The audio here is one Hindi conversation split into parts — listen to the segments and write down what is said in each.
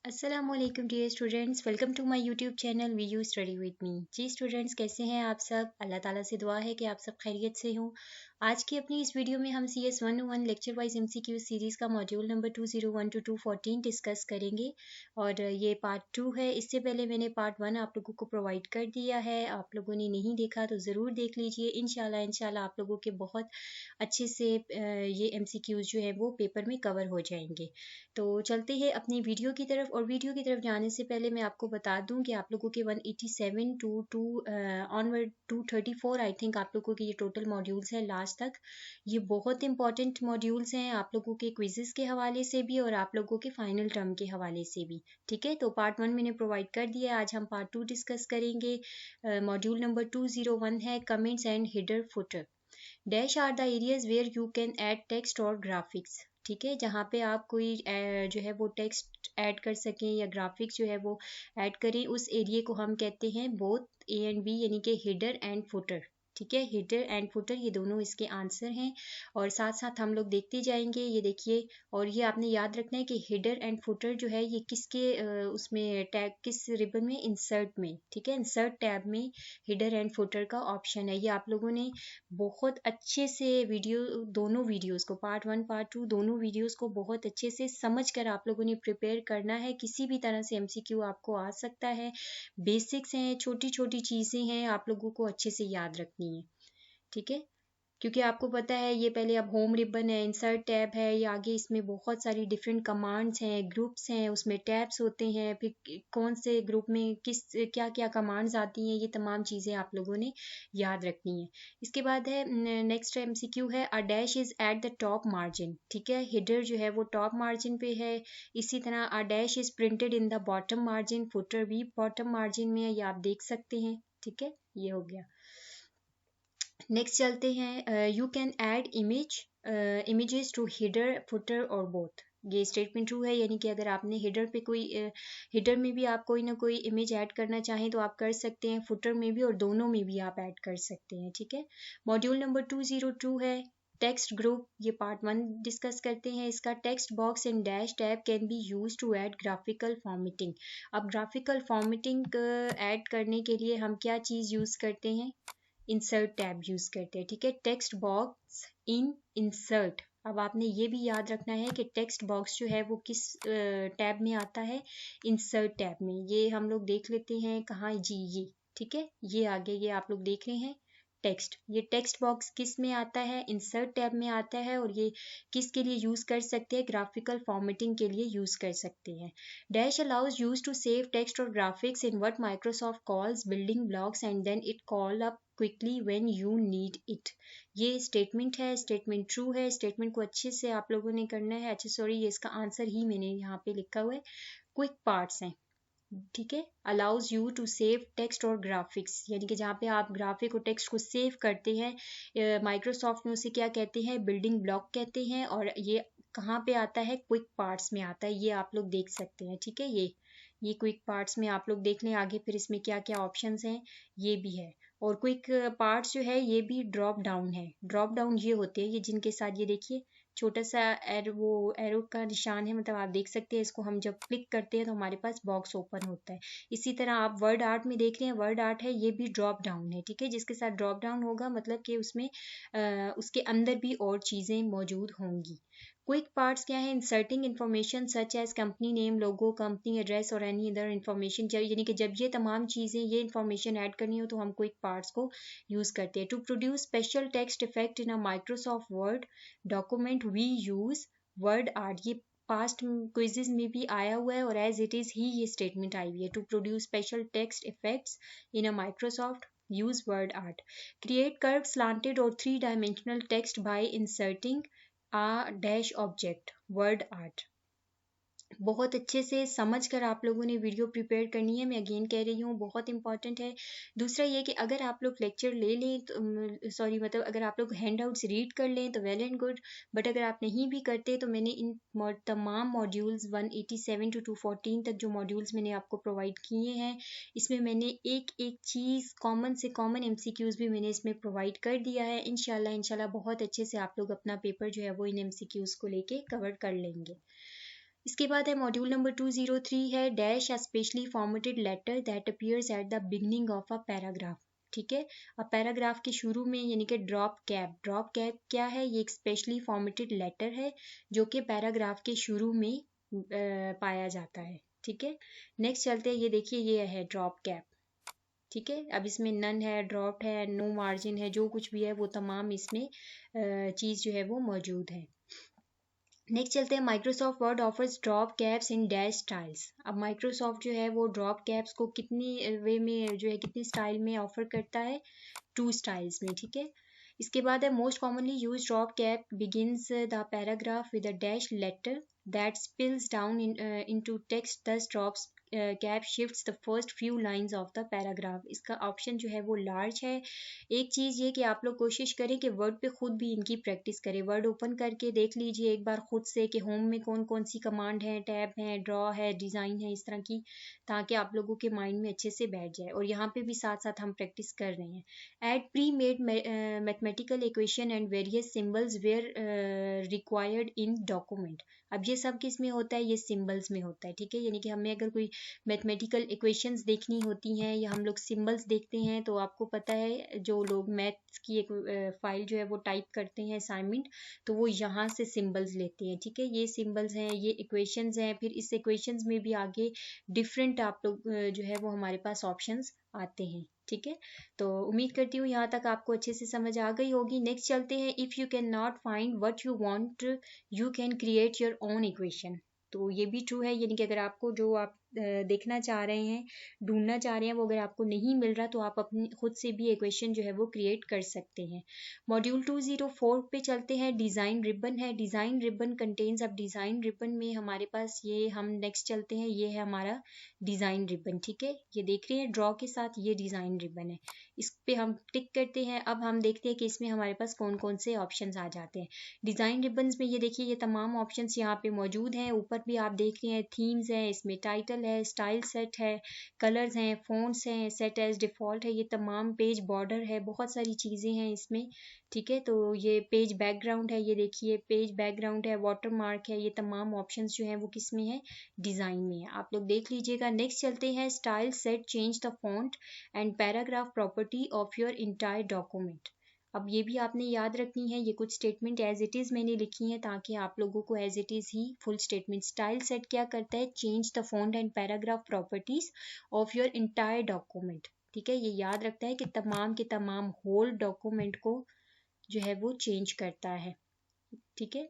अस्सलामुअलैकुम dear students, welcome to my YouTube channel V U study with me. जी स्टूडेंट्स, कैसे हैं आप सब? अल्लाह ताला से दुआ है कि आप सब खैरियत से हों। आज की अपनी इस वीडियो में हम CS 101 lecture wise MCQ series का मॉड्यूल नंबर 201 to 214 डिस्कस करेंगे और ये पार्ट 2 है। इससे पहले मैंने पार्ट 1 आप लोगों को प्रोवाइड कर दिया है, आप लोगों ने नहीं देखा तो ज़रूर देख लीजिए। इंशाल्लाह आप लोगों के बहुत अच्छे से ये MCQs जो है वो पेपर में कवर हो जाएंगे। तो चलते हैं अपनी वीडियो की तरफ। और वीडियो की तरफ जाने से पहले मैं आपको बता दूं कि आप लोगों के 187 टू ऑनवर्ड 234 आई थिंक आप लोगों के ये टोटल मॉड्यूल्स हैं लास्ट तक। ये बहुत इंपॉर्टेंट मॉड्यूल्स हैं आप लोगों के क्विजेस के हवाले से भी और आप लोगों के फाइनल टर्म के हवाले से भी। ठीक है, तो पार्ट 1 मैंने प्रोवाइड कर दिया है। आज हम पार्ट 2 डिस्कस करेंगे। मॉड्यूल नंबर 201 है comments and header footer. Dash are the areas where you can add text और ग्राफिक्स। ठीक है, जहाँ पे आप कोई जो है वो टेक्स्ट ऐड कर सकें या ग्राफिक्स जो है वो ऐड करें, उस एरिया को हम कहते हैं बोथ A एंड B, यानी कि हेडर एंड फुटर। ठीक है, हेडर एंड फुटर ये दोनों इसके आंसर हैं और साथ साथ हम लोग देखते जाएंगे। ये देखिए, और ये आपने याद रखना है कि हेडर एंड फुटर जो है ये किसके उसमें टैग किस रिबन में, इंसर्ट में। ठीक है, इंसर्ट टैब में हेडर एंड फुटर का ऑप्शन है। ये आप लोगों ने बहुत अच्छे से दोनों वीडियोस को, पार्ट 1 पार्ट 2 दोनों वीडियोस को बहुत अच्छे से समझ कर आप लोगों ने प्रिपेयर करना है। किसी भी तरह से MCQ आपको आ सकता है। बेसिक्स हैं, छोटी छोटी चीज़ें हैं, आप लोगों को अच्छे से याद रखनी है। ठीक है, क्योंकि आपको पता है ये पहले अब होम रिबन है, इंसर्ट टैब है, ये आगे इसमें बहुत सारी डिफरेंट कमांड्स हैं, ग्रुप्स हैं, उसमें टैब्स होते हैं, फिर कौन से ग्रुप में किस क्या क्या कमांड्स आती हैं, ये तमाम चीज़ें आप लोगों ने याद रखनी है। इसके बाद है नेक्स्ट MCQ है a dash is at the top margin. ठीक है, हेडर जो है वो टॉप मार्जिन पे है। इसी तरह a dash is printed in the bottom margin, footer भी बॉटम मार्जिन में है, ये आप देख सकते हैं। ठीक है, ये हो गया। नेक्स्ट चलते हैं, you can add images to header footer और बोथ। ये स्टेटमेंट ट्रू है, यानी कि अगर आपने हेडर पे कोई हेडर में भी आप कोई ना कोई इमेज ऐड करना चाहें तो आप कर सकते हैं, फुटर में भी और दोनों में भी आप ऐड कर सकते हैं। ठीक है, मॉड्यूल नंबर 202 है टेक्स्ट ग्रुप। ये पार्ट 1 डिस्कस करते हैं इसका। Text box and dash tab can be use to add graphical formatting. अब ग्राफिकल फॉर्मेटिंग ऐड करने के लिए हम क्या चीज़ यूज़ करते हैं? इंसर्ट टैब यूज करते हैं। ठीक है, टेक्स्ट बॉक्स इन इंसर्ट। अब आपने ये भी याद रखना है कि टेक्स्ट बॉक्स जो है वो किस टैब में आता है? इंसर्ट टैब में। ये हम लोग देख लेते हैं कहाँ जी, ये ठीक है, ये आगे ये आप लोग देख रहे हैं टेक्स्ट। ये टेक्स्ट बॉक्स किस में आता है? इंसर्ट टैब में आता है। और ये किसके लिए यूज कर सकते हैं? ग्राफिकल फॉर्मेटिंग के लिए यूज कर सकते हैं। Dash allows use to save text और graphics in what Microsoft calls building blocks and then it call up quickly when you need it. ये स्टेटमेंट है, स्टेटमेंट ट्रू है। स्टेटमेंट को अच्छे से आप लोगों ने करना है। अच्छा सॉरी, ये इसका आंसर ही मैंने यहाँ पे लिखा हुआ है, क्विक पार्ट्स हैं। ठीक है, allows you to save text और ग्राफिक्स, यानी कि जहाँ पे आप ग्राफिक और टेक्स्ट को सेव करते हैं, माइक्रोसॉफ्ट में उसे क्या कहते हैं? बिल्डिंग ब्लॉक कहते हैं। और ये कहाँ पे आता है? क्विक पार्ट्स में आता है, ये आप लोग देख सकते हैं। ठीक है, ये क्विक पार्ट्स में आप लोग देख लें आगे, फिर इसमें क्या क्या ऑप्शंस हैं ये भी है। और क्विक पार्ट्स जो है ये भी ड्रॉप डाउन है। ड्रॉप डाउन ये होते हैं, ये जिनके साथ ये देखिए छोटा सा एरो का निशान है, मतलब आप देख सकते हैं इसको हम जब क्लिक करते हैं तो हमारे पास बॉक्स ओपन होता है। इसी तरह आप वर्ड आर्ट में देख रहे हैं, वर्ड आर्ट है, ये भी ड्रॉप डाउन है। ठीक है, जिसके साथ ड्रॉप डाउन होगा मतलब कि उसमें उसके अंदर भी और चीज़ें मौजूद होंगी। क्विक पार्ट्स क्या है? Inserting information such as company name, logo, company address और एनी अदर इन्फॉर्मेशन। यानी कि जब ये तमाम चीज़ें, ये इन्फॉर्मेशन ऐड करनी हो तो हम क्विक पार्ट्स को यूज़ करते हैं। To produce special text effect in a Microsoft Word document we use word art. ये पास्ट क्विजेज में भी आया हुआ है और एज इट इज ही ये स्टेटमेंट आई हुई है। To produce special text effects in a Microsoft use word art. Create curve slanted और 3 dimensional text by inserting a dash object word art. बहुत अच्छे से समझ कर आप लोगों ने वीडियो प्रिपेयर करनी है। मैं अगेन कह रही हूँ, बहुत इंपॉर्टेंट है। दूसरा ये कि अगर आप लोग लेक्चर ले लें तो सॉरी मतलब अगर आप लोग हैंड आउट्स रीड कर लें तो वेल एंड गुड, बट अगर आप नहीं भी करते तो मैंने इन तमाम मॉड्यूल्स 187 to 214 तक जो मॉड्यूल्स मैंने आपको प्रोवाइड किए हैं, इसमें मैंने एक एक चीज़ कॉमन से कॉमन MCQs भी मैंने इसमें प्रोवाइड कर दिया है। इंशाल्लाह बहुत अच्छे से आप लोग अपना पेपर जो है वो इन MCQs को लेके कवर कर लेंगे। इसके बाद है मॉड्यूल नंबर 203 है dash a specially formatted letter that appears at the beginning of a paragraph. ठीक है, अब पैराग्राफ के शुरू में यानी कि ड्रॉप कैप क्या है, ये एक स्पेशली फॉर्मेटेड लेटर है जो कि पैराग्राफ के शुरू में पाया जाता है। ठीक है, नेक्स्ट चलते हैं, ये देखिए ये है ड्रॉप कैप। ठीक है, अब इसमें नन है, ड्रॉप्ड है, नो मार्जिन है, जो कुछ भी है वो तमाम इसमें चीज़ जो है वो मौजूद है। नेक्स्ट चलते हैं, Microsoft word offers drop caps in dash styles. अब माइक्रोसॉफ्ट जो है वो ड्रॉप कैप्स को कितनी वे में जो है कितनी स्टाइल में ऑफर करता है, 2 स्टाइल्स में। ठीक है, इसके बाद है most commonly use drop cap begins the paragraph with a dash letter that spills down into text thus drops cap shifts the first few lines of the paragraph. इसका ऑप्शन जो है वो लार्ज है। एक चीज़ ये कि आप लोग कोशिश करें कि वर्ड पे खुद भी इनकी प्रैक्टिस करें, वर्ड ओपन करके देख लीजिए एक बार खुद से कि होम में कौन कौन सी कमांड है, टैब है, ड्रॉ है, डिज़ाइन है, इस तरह की, ताकि आप लोगों के माइंड में अच्छे से बैठ जाए। और यहाँ पे भी साथ साथ हम प्रैक्टिस कर रहे हैं। Add pre made mathematical equation and various symbols where required in document. अब ये सब किस में होता है, ये सिम्बल्स में होता है। ठीक है, यानी कि हमें अगर कोई मैथमेटिकल इक्वेशंस देखनी होती हैं या हम लोग सिंबल्स देखते हैं, तो आपको पता है जो लोग मैथ्स की एक फाइल जो है वो टाइप करते हैं असाइनमेंट, तो वो यहाँ से सिंबल्स लेते हैं। ठीक है, ये सिंबल्स हैं, ये इक्वेशंस हैं, फिर इस इक्वेशंस में भी आगे डिफरेंट आप लोग जो है वो हमारे पास ऑप्शंस आते हैं। ठीक है, तो उम्मीद करती हूँ यहाँ तक आपको अच्छे से समझ आ गई होगी। नेक्स्ट चलते हैं, if you can not find what you want you can create your own equation. तो ये भी ट्रू है, यानी कि अगर आपको जो आप देखना चाह रहे हैं, ढूंढना चाह रहे हैं, वो अगर आपको नहीं मिल रहा तो आप अपनी खुद से भी इक्वेशन जो है वो क्रिएट कर सकते हैं। मॉड्यूल 204 पे चलते हैं, डिज़ाइन रिबन है। डिज़ाइन रिबन कंटेन्स, अब डिज़ाइन रिबन में हमारे पास ये, हम नेक्स्ट चलते हैं, ये है हमारा डिज़ाइन रिबन। ठीक है, ये देख रहे हैं ड्रॉ के साथ, ये डिज़ाइन रिबन है, इस पे हम टिक करते हैं। अब हम देखते हैं कि इसमें हमारे पास कौन कौन से ऑप्शंस आ जाते हैं। डिज़ाइन रिबन्स में ये देखिए ये तमाम ऑप्शंस यहाँ पे मौजूद हैं। ऊपर भी आप देख रहे हैं थीम्स हैं, इसमें टाइटल है, स्टाइल सेट है, कलर्स हैं, फ़ॉन्ट्स हैं, सेट एज डिफ़ॉल्ट है, ये तमाम पेज बॉर्डर है, बहुत सारी चीज़ें हैं इसमें। ठीक है, तो ये पेज बैकग्राउंड है, ये देखिए पेज बैकग्राउंड है, वाटर मार्क है, ये तमाम ऑप्शंस जो हैं वो किस में है, डिज़ाइन में है, आप लोग देख लीजिएगा। नेक्स्ट चलते हैं, style set change the font and paragraph property of your entire document. अब ये भी आपने याद रखनी है, ये कुछ स्टेटमेंट एज इट इज़ मैंने लिखी हैं ताकि आप लोगों को एज इट इज़ ही फुल स्टेटमेंट। स्टाइल सेट क्या करता है, change the font and paragraph properties of your entire document. ठीक है, ये याद रखता है कि तमाम के तमाम होल डॉक्यूमेंट को जो है वो चेंज करता है। ठीक है,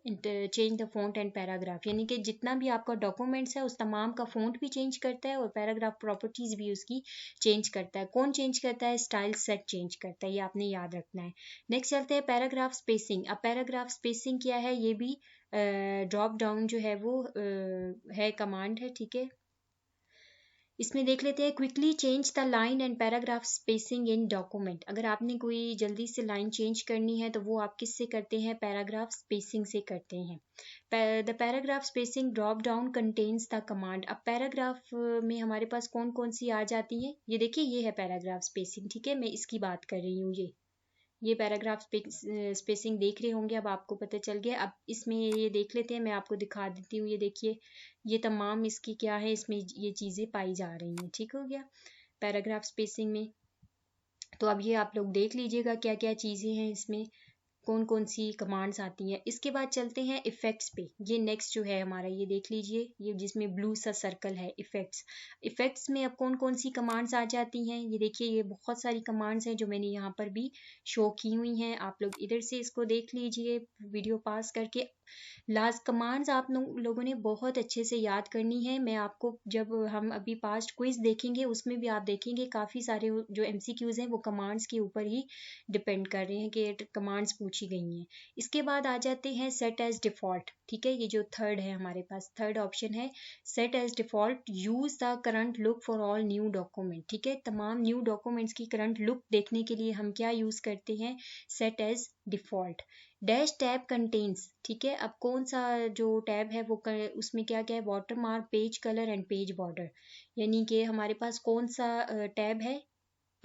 change the font and paragraph, यानी कि जितना भी आपका डॉक्यूमेंट्स है उस तमाम का फॉन्ट भी चेंज करता है और पैराग्राफ प्रॉपर्टीज भी उसकी चेंज करता है। कौन चेंज करता है, स्टाइल सेट चेंज करता है, ये आपने याद रखना है। नेक्स्ट चलते हैं पैराग्राफ स्पेसिंग। अब पैराग्राफ स्पेसिंग क्या है, ये भी ड्रॉप डाउन जो है वो है कमांड है। ठीक है, इसमें देख लेते हैं, quickly change the line and paragraph spacing in document. अगर आपने कोई जल्दी से लाइन चेंज करनी है तो वो आप किससे करते हैं, पैराग्राफ स्पेसिंग से करते हैं। The paragraph spacing drop down contains the command. अब पैराग्राफ में हमारे पास कौन कौन सी आ जाती हैं, ये देखिए ये है पैराग्राफ स्पेसिंग। ठीक है, मैं इसकी बात कर रही हूँ, ये पैराग्राफ स्पेसिंग देख रहे होंगे, अब आपको पता चल गया। अब इसमें ये देख लेते हैं, मैं आपको दिखा देती हूँ, ये देखिए ये तमाम इसकी क्या है, इसमें ये चीज़ें पाई जा रही हैं। ठीक हो गया पैराग्राफ स्पेसिंग में, तो अब ये आप लोग देख लीजिएगा क्या क्या चीज़ें हैं इसमें, कौन कौन सी कमांड्स आती हैं। इसके बाद चलते हैं इफ़ेक्ट्स पे, ये नेक्स्ट जो है हमारा, ये देख लीजिए ये जिसमें ब्लू सा सर्कल है, इफ़ेक्ट्स। इफ़ेक्ट्स में अब कौन कौन सी कमांड्स आ जाती हैं, ये देखिए ये बहुत सारी कमांड्स हैं जो मैंने यहाँ पर भी शो की हुई हैं, आप लोग इधर से इसको देख लीजिए वीडियो पास करके। लास्ट कमांड्स आप लोगों ने बहुत अच्छे से याद करनी है। मैं आपको जब हम अभी पास्ट क्विज देखेंगे उसमें भी आप देखेंगे काफ़ी सारे जो MCQs हैं वो कमांड्स के ऊपर ही डिपेंड कर रहे हैं कि कमांड्स पूछी गई हैं। इसके बाद आ जाते हैं सेट एज डिफ़ॉल्ट। ठीक है, ये जो थर्ड है हमारे पास, थर्ड ऑप्शन है set as default use the current look for all new document. ठीक है, तमाम न्यू डॉक्यूमेंट्स की करंट लुक देखने के लिए हम क्या यूज़ करते हैं, set as default. Dash tab contains, ठीक है, अब कौन सा जो टैब है वो उसमें क्या क्या है, water mark, page colour and page border, यानी कि हमारे पास कौन सा टैब है,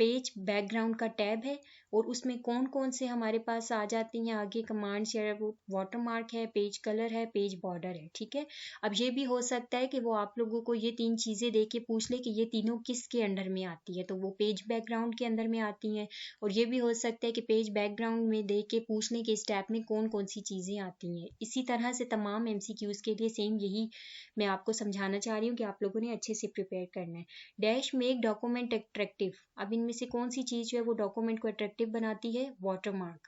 पेज बैकग्राउंड का टैब है और उसमें कौन कौन से हमारे पास आ जाते हैं आगे कमांड्स या वो वाटर मार्क है, पेज कलर है, पेज बॉर्डर है। ठीक है, अब ये भी हो सकता है कि वो आप लोगों को ये 3 चीज़ें दे के पूछ ले कि ये तीनों किसके अंडर में आती है, तो वो पेज बैकग्राउंड के अंदर में आती हैं। और ये भी हो सकता है कि पेज बैकग्राउंड में दे के पूछ लें कि इस टैब में कौन कौन सी चीज़ें आती हैं। इसी तरह से तमाम MCQs के लिए सेम यही मैं आपको समझाना चाह रही हूँ कि आप लोगों ने अच्छे से प्रिपेयर करना है। डैश मेक डॉक्यूमेंट अट्रैक्टिव, अब इनमें से कौन सी चीज़ जो है वो डॉक्यूमेंट को अट्रैक्टिव बनाती है? Watermark.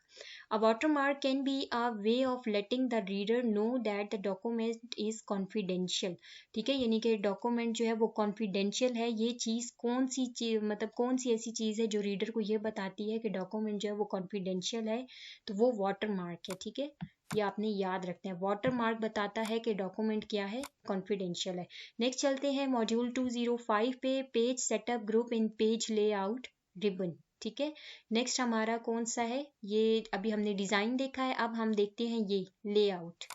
A watermark can be a way of letting the reader know that the document is confidential। ठीक है, यानी कि डॉक्यूमेंट जो है वो कॉन्फिडेंशियल है। ये चीज़ कौन सी चीज मतलब कौन सी ऐसी चीज़ है जो रीडर को ये बताती है कि डॉक्यूमेंट जो है वो कॉन्फिडेंशियल है, तो वो वाटरमार्क है। ठीक है, ये आपने याद रखना है। वाटरमार्क बताता है कि डॉक्यूमेंट क्या है, कॉन्फिडेंशियल है। नेक्स्ट चलते हैं मॉड्यूल 205 पे, page setup group in page layout ribbon. ठीक है, नेक्स्ट हमारा कौन सा है? ये अभी हमने डिज़ाइन देखा है, अब हम देखते हैं ये लेआउट।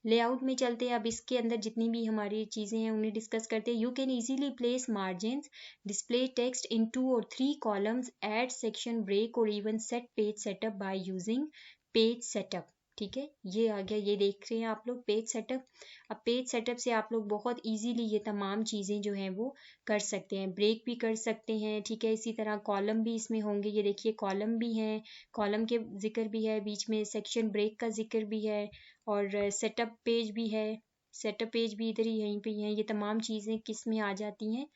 लेआउट में चलते हैं, अब इसके अंदर जितनी भी हमारी चीज़ें हैं उन्हें डिस्कस करते हैं। You can easily place margins, display text in 2 or 3 columns, add section break और even set page setup by using page setup. ठीक है, ये आ गया, ये देख रहे हैं आप लोग पेज सेटअप। अब पेज सेटअप से आप लोग बहुत इजीली ये तमाम चीज़ें जो हैं वो कर सकते हैं, ब्रेक भी कर सकते हैं। ठीक है, इसी तरह कॉलम भी इसमें होंगे, ये देखिए कॉलम भी हैं, कॉलम के जिक्र भी है, बीच में सेक्शन ब्रेक का जिक्र भी है और सेटअप पेज भी है। सेटअप पेज भी इधर ही यहीं पे हैं। ये तमाम चीज़ें किस में आ जाती हैं?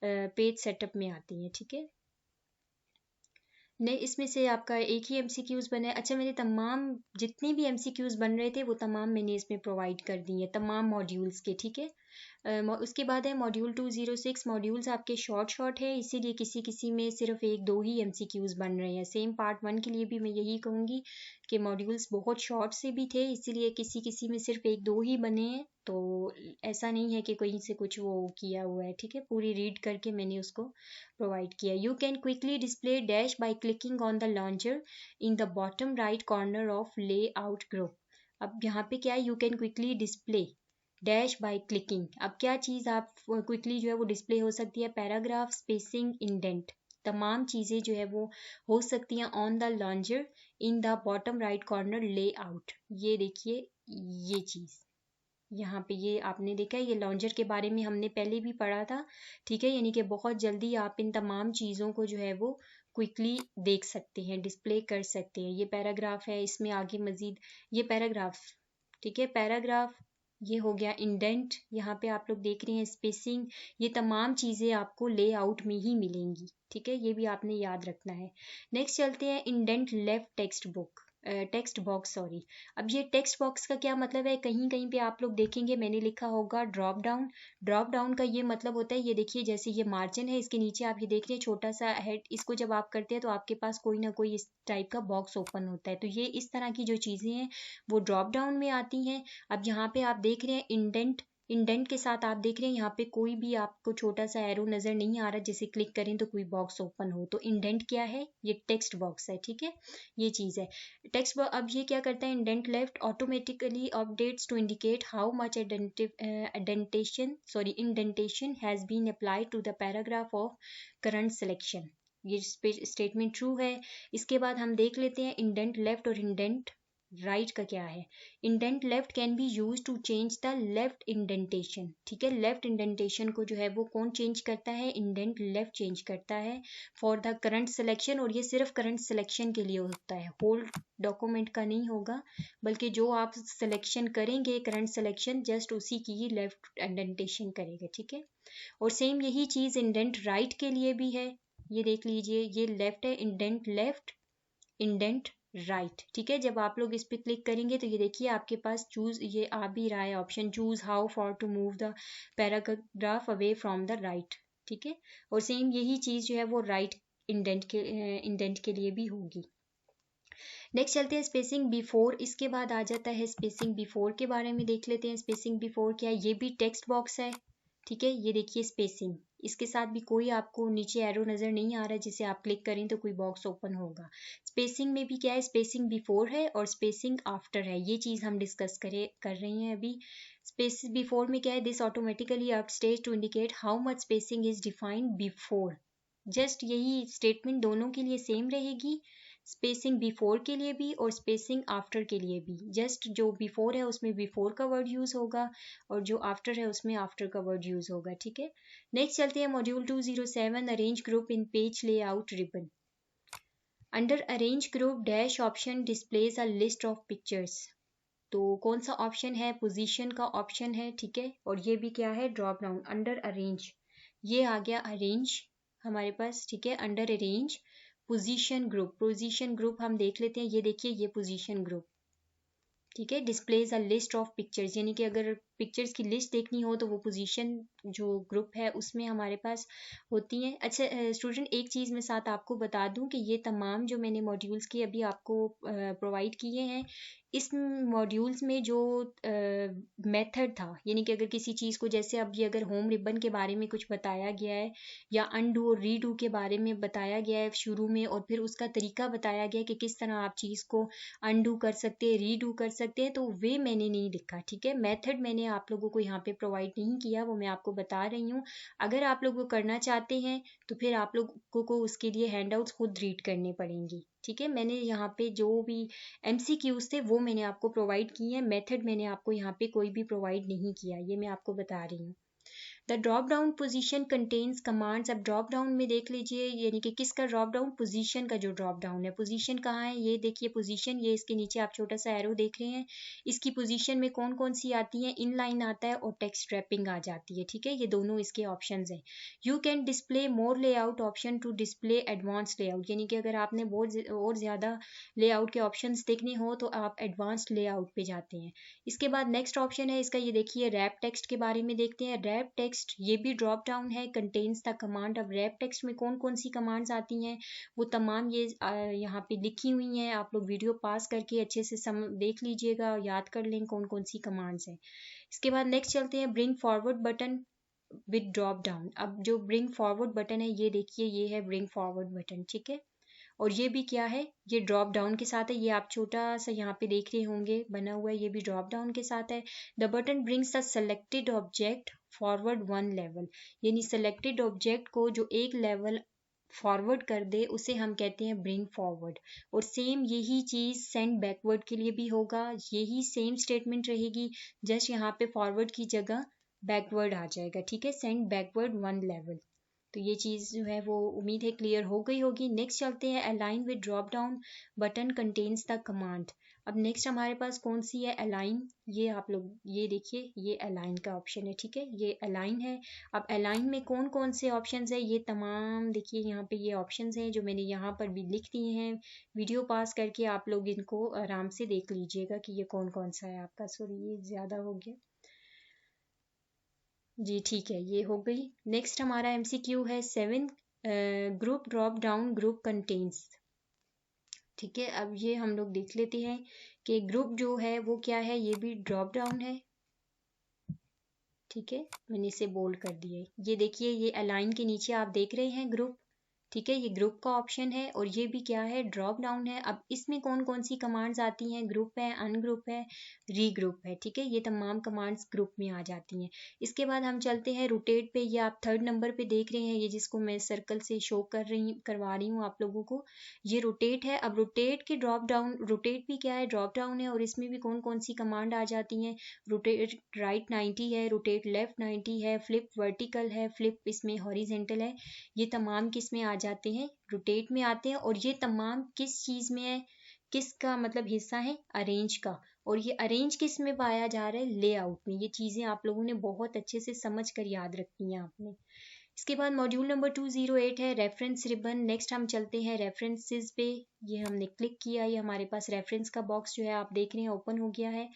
पेज सेटअप में आती हैं। ठीक है, नहीं, इसमें से आपका एक ही MCQs बना है। अच्छा, मैंने तमाम जितने भी MCQs बन रहे थे वो तमाम मैंने इसमें प्रोवाइड कर दिए हैं, तमाम मॉड्यूल्स के। ठीक है, उसके बाद है मॉड्यूल 206। मॉड्यूल्स आपके शॉर्ट शॉर्ट है, इसीलिए किसी किसी में सिर्फ 1-2 ही MCQs बन रहे हैं। सेम पार्ट 1 के लिए भी मैं यही कहूँगी कि मॉड्यूल्स बहुत शॉर्ट से भी थे, इसीलिए किसी किसी में सिर्फ 1-2 ही बने हैं। तो ऐसा नहीं है कि कहीं से कुछ वो किया हुआ है। ठीक है, पूरी रीड करके मैंने उसको प्रोवाइड किया। You can quickly display dash by clicking on the launcher in the bottom right corner of layout group. अब यहाँ पे क्या है? You can quickly display dash by clicking. अब क्या चीज़ आप क्विकली जो है वो डिस्प्ले हो सकती है? पैराग्राफ, स्पेसिंग, इंडेंट, तमाम चीज़ें जो है वो हो सकती हैं on the launcher in the bottom right corner layout. ये देखिए, ये चीज़ यहाँ पे ये आपने देखा है, ये लॉन्जर के बारे में हमने पहले भी पढ़ा था। ठीक है, यानी कि बहुत जल्दी आप इन तमाम चीज़ों को जो है वो क्विकली देख सकते हैं, डिस्प्ले कर सकते हैं। ये पैराग्राफ है, इसमें आगे मज़ीद ये पैराग्राफ। ठीक है, पैराग्राफ, ये हो गया इंडेंट, यहाँ पे आप लोग देख रहे हैं स्पेसिंग। ये तमाम चीज़ें आपको लेआउट में ही मिलेंगी। ठीक है, ये भी आपने याद रखना है। नेक्स्ट चलते हैं indent left text box, sorry. अब ये टेक्स्ट बॉक्स का क्या मतलब है? कहीं कहीं पे आप लोग देखेंगे मैंने लिखा होगा ड्रॉप डाउन। ड्रॉप डाउन का ये मतलब होता है, ये देखिए जैसे ये मार्जिन है, इसके नीचे आप ये देख रहे हैं छोटा सा हेड, इसको जब आप करते हैं तो आपके पास कोई ना कोई इस टाइप का बॉक्स ओपन होता है। तो ये इस तरह की जो चीज़ें हैं वो ड्रॉप डाउन में आती हैं। अब यहाँ पे आप देख रहे हैं इंडेंट, इंडेंट के साथ आप देख रहे हैं यहाँ पे कोई भी आपको छोटा सा एरो नज़र नहीं आ रहा, जिसे क्लिक करें तो कोई बॉक्स ओपन हो। तो इंडेंट क्या है? ये टेक्स्ट बॉक्स है। ठीक है, ये चीज़ है टेक्स्ट बॉक्स। अब ये क्या करता है? Indent left automatically updates to indicate how much indentation has been applied to the paragraph of current selection. ये स्टेटमेंट ट्रू है। इसके बाद हम देख लेते हैं इंडेंट लेफ्ट और इंडेंट राइट का क्या है। Indent left can be use to change the left indentation. ठीक है, लेफ्ट इंडेंटेशन को जो है वो कौन चेंज करता है? इंडेंट लेफ्ट चेंज करता है फॉर द करंट सिलेक्शन। और ये सिर्फ करंट सिलेक्शन के लिए होता है, होल डॉक्यूमेंट का नहीं होगा, बल्कि जो आप सिलेक्शन करेंगे करंट सिलेक्शन, जस्ट उसी की ही लेफ्ट इंडेंटेशन करेगा। ठीक है, और सेम यही चीज़ इंडेंट राइट के लिए भी है। ये देख लीजिए, ये लेफ्ट है, इंडेंट लेफ्ट, इंडेंट राइट। ठीक है, जब आप लोग इस पर क्लिक करेंगे तो ये देखिए आपके पास चूज, ये आ भी रहा है option, choose how far to move the paragraph away from the right. ठीक है, और सेम यही चीज़ जो है वो राइट इंडेंट के लिए भी होगी। नेक्स्ट चलते हैं स्पेसिंग बिफोर। इसके बाद आ जाता है स्पेसिंग बिफोर के बारे में देख लेते हैं। स्पेसिंग बिफोर क्या है? ये भी टेक्स्ट बॉक्स है। ठीक है, ये देखिए स्पेसिंग, इसके साथ भी कोई आपको नीचे एरो नज़र नहीं आ रहा है, जिसे आप क्लिक करें तो कोई बॉक्स ओपन होगा। स्पेसिंग में भी क्या है? स्पेसिंग बिफोर है और स्पेसिंग आफ्टर है। ये चीज़ हम डिस्कस कर रहे हैं अभी। स्पेस बिफोर में क्या है? This automatically updates to indicate how much spacing is defined before just यही स्टेटमेंट दोनों के लिए सेम रहेगी, स्पेसिंग बिफोर के लिए भी और स्पेसिंग आफ्टर के लिए भी। जस्ट जो बिफोर है उसमें बिफोर का वर्ड यूज होगा और जो आफ्टर है उसमें आफ्टर का वर्ड यूज होगा, ठीक है। नेक्स्ट चलते हैं module 207, arrange group in page layout ribbon. Under arrange group dash option displays a list of pictures. तो कौन सा ऑप्शन है, पोजीशन का ऑप्शन है, ठीक है। और ये भी क्या है, ड्रॉप डाउन। अंडर अरेंज, ये आ गया अरेंज हमारे पास, ठीक है। Under arrange position group, position group हम देख लेते हैं, ये देखिए ये पोजीशन ग्रुप, ठीक है। Displays a list of pictures, यानी कि अगर पिक्चर्स की लिस्ट देखनी हो तो वो पोजीशन जो ग्रुप है उसमें हमारे पास होती हैं। अच्छा स्टूडेंट, एक चीज़ मैं साथ आपको बता दूं कि ये तमाम जो मैंने मॉड्यूल्स की अभी आपको प्रोवाइड किए हैं, इस मॉड्यूल्स में जो मेथड था, यानी कि अगर किसी चीज़ को, जैसे अभी अगर होम रिबन के बारे में कुछ बताया गया है या अनडू और रीडू के बारे में बताया गया है शुरू में, और फिर उसका तरीका बताया गया है कि किस तरह आप चीज़ को अनडू कर सकते हैं, रीडू कर सकते हैं, तो वे मैंने नहीं लिखा, ठीक है। मेथड मैंने आप लोगों को यहाँ पे प्रोवाइड नहीं किया, वो मैं आपको बता रही हूँ। अगर आप लोग वो करना चाहते हैं तो फिर आप लोगों को उसके लिए हैंडआउट्स खुद रीड करने पड़ेंगी, ठीक है। मैंने यहाँ पे जो भी MCQs थे वो मैंने आपको प्रोवाइड किए हैं, मेथड मैंने आपको यहाँ पे कोई भी प्रोवाइड नहीं किया, ये मैं आपको बता रही हूँ। The drop down position contains commands. अब ड्रॉप डाउन में देख लीजिए, यानी कि किसका ड्रॉप डाउन, पोजीशन का जो ड्रॉप डाउन है। पोजीशन कहाँ है, ये देखिए पोजीशन, ये इसके नीचे आप छोटा सा एरो देख रहे हैं, इसकी पोजीशन में कौन कौन सी आती है, इन लाइन आता है और टेक्स्ट रैपिंग आ जाती है, ठीक है। ये दोनों इसके ऑप्शंस हैं। You can display more layout option to display advance layout, यानी कि अगर आपने बहुत और ज़्यादा लेआउट के ऑप्शंस देखने हो तो आप एडवांस्ड लेआउट पे जाते हैं। इसके बाद नेक्स्ट ऑप्शन है इसका, ये देखिए रैप टेक्स्ट के बारे में देखते हैं। रैप टेक्स्ट ये भी ड्रॉप डाउन है, कंटेन्स द कमांड। अब रैप टेक्स्ट में कौन कौन सी कमांड्स आती हैं वो तमाम ये यहाँ पे लिखी हुई हैं, आप लोग वीडियो पास करके अच्छे से देख लीजिएगा, याद कर लें कौन कौन सी कमांड्स हैं। इसके बाद नेक्स्ट चलते हैं bring forward button with drop down. अब जो ब्रिंग फॉरवर्ड बटन है, ये देखिए ये है ब्रिंग फॉरवर्ड बटन, ठीक है। और ये भी क्या है, ये ड्रॉप डाउन के साथ है, ये आप छोटा सा यहाँ पे देख रहे होंगे बना हुआ है, ये भी ड्रॉप डाउन के साथ है। The button brings the selected object forward 1 level, यानी सेलेक्टेड ऑब्जेक्ट को जो एक लेवल फॉरवर्ड कर दे उसे हम कहते हैं ब्रिंग फॉरवर्ड। और सेम यही चीज़ सेंड बैकवर्ड के लिए भी होगा, यही सेम स्टेटमेंट रहेगी, जस्ट यहाँ पे फॉरवर्ड की जगह बैकवर्ड आ जाएगा, ठीक है। Send backward 1 level. तो ये चीज़ जो है वो उम्मीद है क्लियर हो गई होगी। नेक्स्ट चलते हैं align with drop down button contains the command. अब नेक्स्ट हमारे पास कौन सी है, अलाइन। ये आप लोग ये देखिए, ये अलाइन का ऑप्शन है, ठीक है, ये अलाइन है। अब अलाइन में कौन कौन से ऑप्शंस है, ये तमाम देखिए यहाँ पे ये ऑप्शंस हैं जो मैंने यहाँ पर भी लिख दिए हैं, वीडियो पास करके आप लोग इनको आराम से देख लीजिएगा कि ये कौन कौन सा है आपका। सॉरी ये ज़्यादा हो गया जी, ठीक है, ये हो गई। नेक्स्ट हमारा MCQ है 7, group drop down group contains, ठीक है। अब ये हम लोग देख लेते हैं कि ग्रुप जो है वो क्या है, ये भी ड्रॉप डाउन है, ठीक है। मैंने इसे बोल्ड कर दिया है, ये देखिए ये अलाइन के नीचे आप देख रहे हैं ग्रुप, ठीक है, ये ग्रुप का ऑप्शन है। और ये भी क्या है, ड्रॉप डाउन है। अब इसमें कौन कौन सी कमांड्स आती हैं, ग्रुप है, अनग्रुप है, रीग्रुप है, ठीक है, ये तमाम कमांड्स ग्रुप में आ जाती हैं। इसके बाद हम चलते हैं रोटेट पे, ये आप 3rd नंबर पे देख रहे हैं, ये जिसको मैं सर्कल से शो करवा रही हूँ आप लोगों को, ये रोटेट है। अब रोटेट के ड्रॉप डाउन, रोटेट भी क्या है, ड्रॉप डाउन है, और इसमें भी कौन कौन सी कमांड आ जाती हैं, रोटेट राइट 90 है, रोटेट लेफ्ट 90 है, फ्लिप वर्टिकल है, फ्लिप इसमें हॉरिजेंटल है, ये तमाम किस में आ जाते हैं, रोटेट में आते हैं। और ये तमाम किस चीज़ में है, किसका मतलब हिस्सा है, अरेंज का। और ये अरेंज किस में पाया जा रहा है, लेआउट में। ये चीज़ें आप लोगों ने बहुत अच्छे से समझ कर याद रखनी है आपने। इसके बाद मॉड्यूल नंबर 208 है रेफरेंस रिबन। नेक्स्ट हम चलते हैं रेफरेंसेस पे, ये हमने क्लिक किया, ये हमारे पास रेफरेंस का बॉक्स जो है आप देख रहे हैं ओपन हो गया है।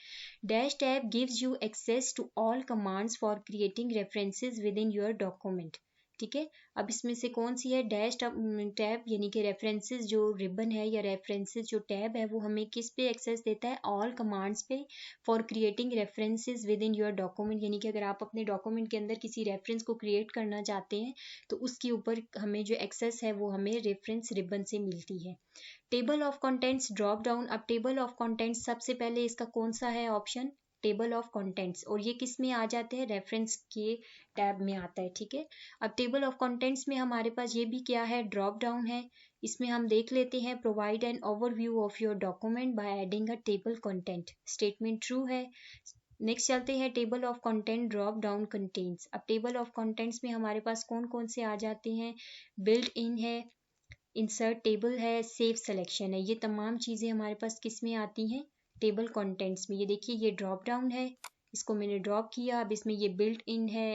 Dash tab gives you access to all commands for creating references within your document, ठीक है। अब इसमें से कौन सी है, डैश टैब, यानी कि रेफरेंसेस जो रिबन है या रेफरेंसेस जो टैब है वो हमें किस पे एक्सेस देता है, ऑल कमांड्स पे for creating references within your document, यानी कि अगर आप अपने डॉक्यूमेंट के अंदर किसी रेफरेंस को क्रिएट करना चाहते हैं तो उसके ऊपर हमें जो एक्सेस है वो हमें रेफरेंस रिबन से मिलती है। Table of contents drop down. अब टेबल ऑफ कंटेंट्स सबसे पहले इसका कौन सा है ऑप्शन, टेबल ऑफ कंटेंट्स, और ये किस में आ जाते हैं, रेफरेंस के टैब में आता है, ठीक है। अब टेबल ऑफ कंटेंट्स में हमारे पास ये भी क्या है, ड्रॉप डाउन है। इसमें हम देख लेते हैं, provide an overview of your document by adding a table content, statement true है। नेक्स्ट चलते हैं, table of content drop down contents. अब टेबल ऑफ कंटेंट्स में हमारे पास कौन कौन से आ जाते हैं, बिल्ट इन है, इंसर्ट टेबल है, सेव सिलेक्शन है। ये तमाम चीज़ें हमारे पास किस में आती हैं, टेबल कंटेंट्स में। ये देखिए ये ड्रॉप डाउन है, इसको मैंने ड्रॉप किया। अब इसमें ये बिल्ट इन है,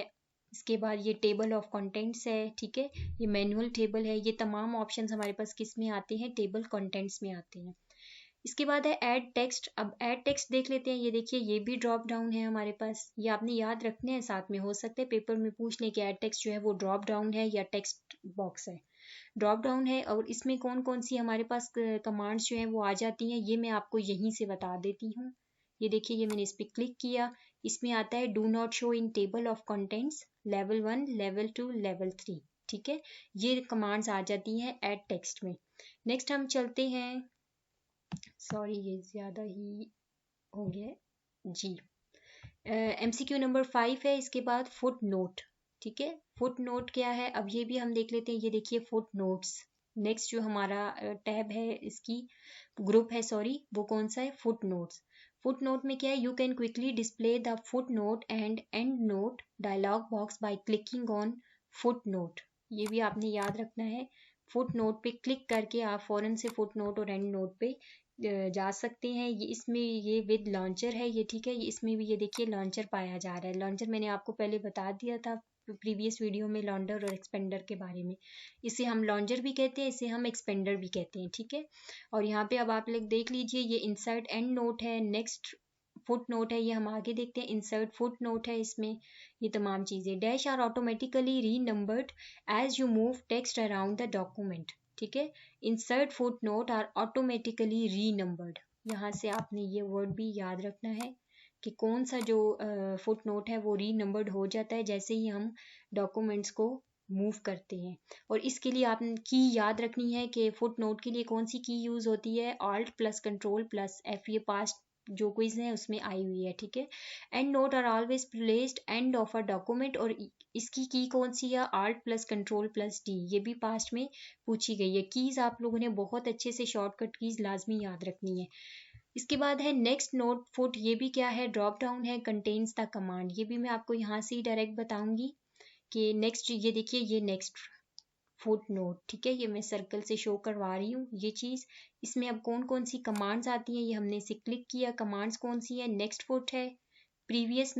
इसके बाद ये टेबल ऑफ कंटेंट्स है, ठीक है, ये मैनुअल टेबल है। ये तमाम ऑप्शंस हमारे पास किस में आते हैं, टेबल कंटेंट्स में आते हैं। इसके बाद है ऐड टेक्स्ट। अब ऐड टेक्स्ट देख लेते हैं। ये देखिए ये भी ड्रॉप डाउन है हमारे पास, ये आपने याद रखने हैं, साथ में हो सकता है पेपर में पूछ लें कि ऐड टेक्स्ट जो है वो ड्रॉप डाउन है या टेक्स्ट बॉक्स है। ड्रॉप डाउन है, और इसमें कौन कौन सी हमारे पास कमांड्स जो हैं वो आ जाती हैं, ये मैं आपको यहीं से बता देती हूँ। ये देखिए ये मैंने इस पर क्लिक किया, इसमें आता है do not show in table of contents level 1, level 2, level 3, ठीक है। ये कमांड्स आ जाती हैं ऐड टेक्स्ट में। नेक्स्ट हम चलते हैं, सॉरी ये ज़्यादा ही हो गया जी। MCQ नंबर 5 है, इसके बाद फुट नोट, ठीक है। फुट नोट क्या है, अब ये भी हम देख लेते हैं। ये देखिए फुट नोट्स, नेक्स्ट जो हमारा टैब है, इसकी ग्रुप है सॉरी, वो कौन सा है, फुट नोट्स। फुट नोट में क्या है, you can quickly display the footnote and endnote dialog box by clicking on footnote. ये भी आपने याद रखना है, फुट नोट पे क्लिक करके आप फौरन से फुट नोट और एंड नोट पे जा सकते हैं। ये इसमें ये विद लॉन्चर है ये, ठीक है। ये इसमें भी ये देखिए लॉन्चर पाया जा रहा है। लॉन्चर मैंने आपको पहले बता दिया था प्रीवियस वीडियो में लॉन्डर और एक्सपेंडर के बारे में। इसे हम लॉन्चर भी कहते हैं, इसे हम एक्सपेंडर भी कहते हैं, ठीक है। और यहाँ पे अब आप लोग देख लीजिए, ये इंसर्ट एंड नोट है, नेक्स्ट फुट नोट है, ये हम आगे देखते हैं, इंसर्ट फुट नोट है इसमें। ये तमाम चीज़ें, dash are automatically renumbered as you move text around the document, ठीक है। Insert footnote are automatically renumbered. यहाँ से आपने ये वर्ड भी याद रखना है कि कौन सा जो फुट नोट है वो री नंबर्ड हो जाता है जैसे ही हम डॉक्यूमेंट्स को मूव करते हैं। और इसके लिए आपने की याद रखनी है कि फुट नोट के लिए कौन सी की यूज़ होती है, alt plus control plus F, ये पास्ट जो क्विज है उसमें आई हुई है, ठीक है। Endnote are always placed end of a document, और इसकी की कौन सी है, alt plus control plus D, ये भी पास्ट में पूछी गई है। कीज आप लोगों ने बहुत अच्छे से शॉर्टकट कीज लाजमी याद रखनी है। इसके बाद है नेक्स्ट नोट फुट, ये भी क्या है, ड्रॉप डाउन है, कंटेन्स द कमांड। ये भी मैं आपको यहाँ से ही डायरेक्ट बताऊंगी कि नेक्स्ट, ये देखिए ये नेक्स्ट फुट नोट, ठीक है। ये मैं सर्कल से शो करवा रही हूँ ये चीज़। इसमें अब कौन कौन सी कमांड्स आती हैं, ये हमने इसे क्लिक किया, कमांड्स कौन सी है, नेक्स्ट फुट है, प्रीवियस